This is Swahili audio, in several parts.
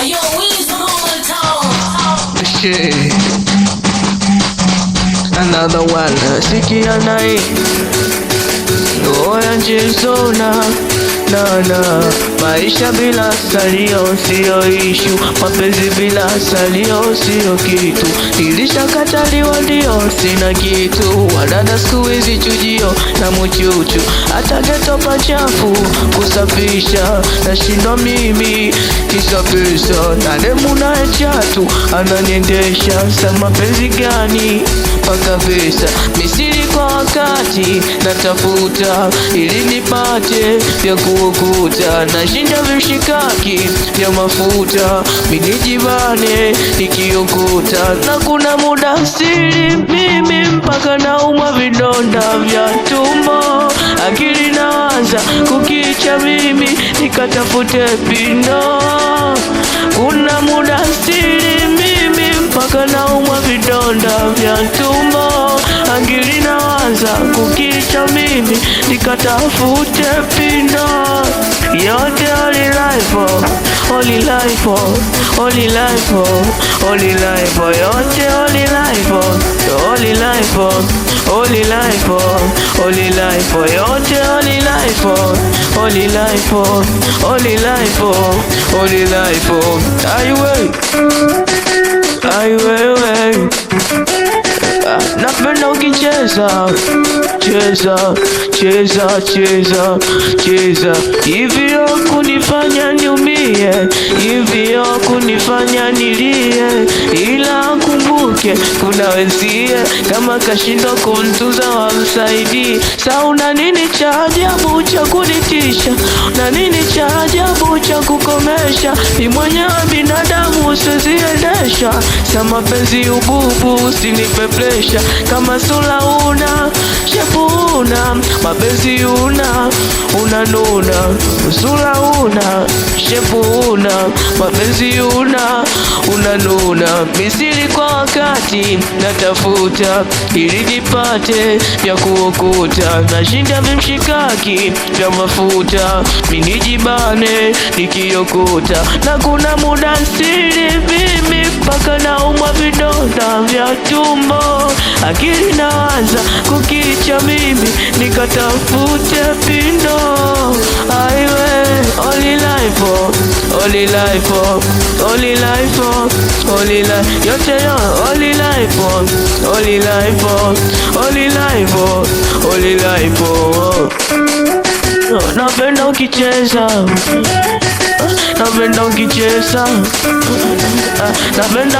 Yo, Wiz on the town. Shit. Another one, sikia nai. Oya Jezona, na maisha bila salio sio ishu, mapenzi bila salio sio kitu. Nilishakataliwa ndio sina kitu, wadada siku hizi chujio na muchuchu, hata geto pachafu kusafisha nashindwa mimi kisa pesa, na demu naye chatu ananiendesha. Sa mapenzi gani paka pesa? Misiri kwa wakati natafuta ili nipate vya kuokuta, nashinda vishikaki vya mafuta minijibane nikiokuta, na kuna muda siri mimi mpaka naumwa vidonda vya tumbo, akili nawaza kukicha mimi nikatafute pindo. Kuna muda siri mimi mpaka naumwa vidonda vya tumbo, akili nawaza kukicha mimi nikatafute pindo. Yote only life, only life, only life, only life. Yote only life, only life, only life, only life. Yote only life, only life, only life, only life. Aiwe napenda ukicheza cheza cheza cheza cheza, hivyo kunifanya niumie, hivyo kunifanya nilie, ila kumbuke kuna wenzie kama kashindo kumtuza wamsaidii. Sa una nini cha ajabu cha kunitisha, na nini cha ajabu cha kukomesha? Ni mwenyewe binadamu usiziendesha, sa mapenzi ububu usinipe presha. Kama sula una shepu una mapenzi unanuna, sula una shepu una mapenzi unanuna. Misiri kwa wakati natafuta ili nipate vya kuokuta, nashinda vimshikaki vya mafuta minijibane nikiokota, na kuna muda siri mimi mpaka naumwa vidonda vya tumbo, akili nawaza kukicha mimi nikatafute pindo. Aiwe only life, only life, only life, only life. Yote yo only life, only life, only life, only life. Napenda ukicheza, napenda ukicheza, napenda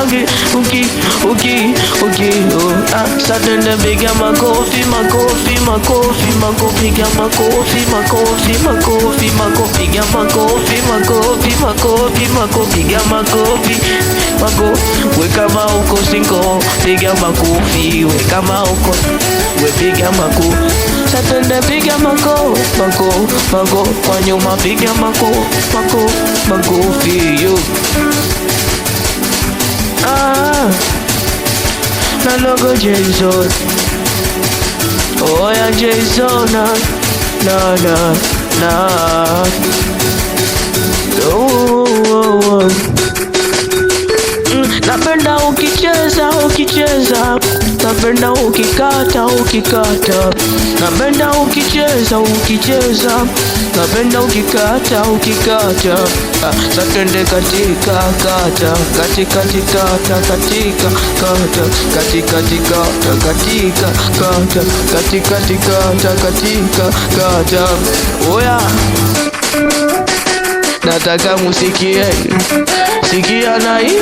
satende piga makofi makofi makofi makofi, piga makofi makofi makofi makofi, piga makofi makofi makofi makofi, piga makofi makofi. We kama uko single piga makofi, we kama uko we piga makofi, satende piga makofi makofi makofi, kwa nyuma piga makofi makofi makofi yo. Na logo Jason, oya Jason, na napenda ukicheza ukicheza, napenda ukikata ukikata, napenda ukicheza ukicheza, napenda ukikata ukikata. Satende katika kata katika kata katika kata katika kata katika kata katika kata katika kata. Oya nataka musikie, sikia na hii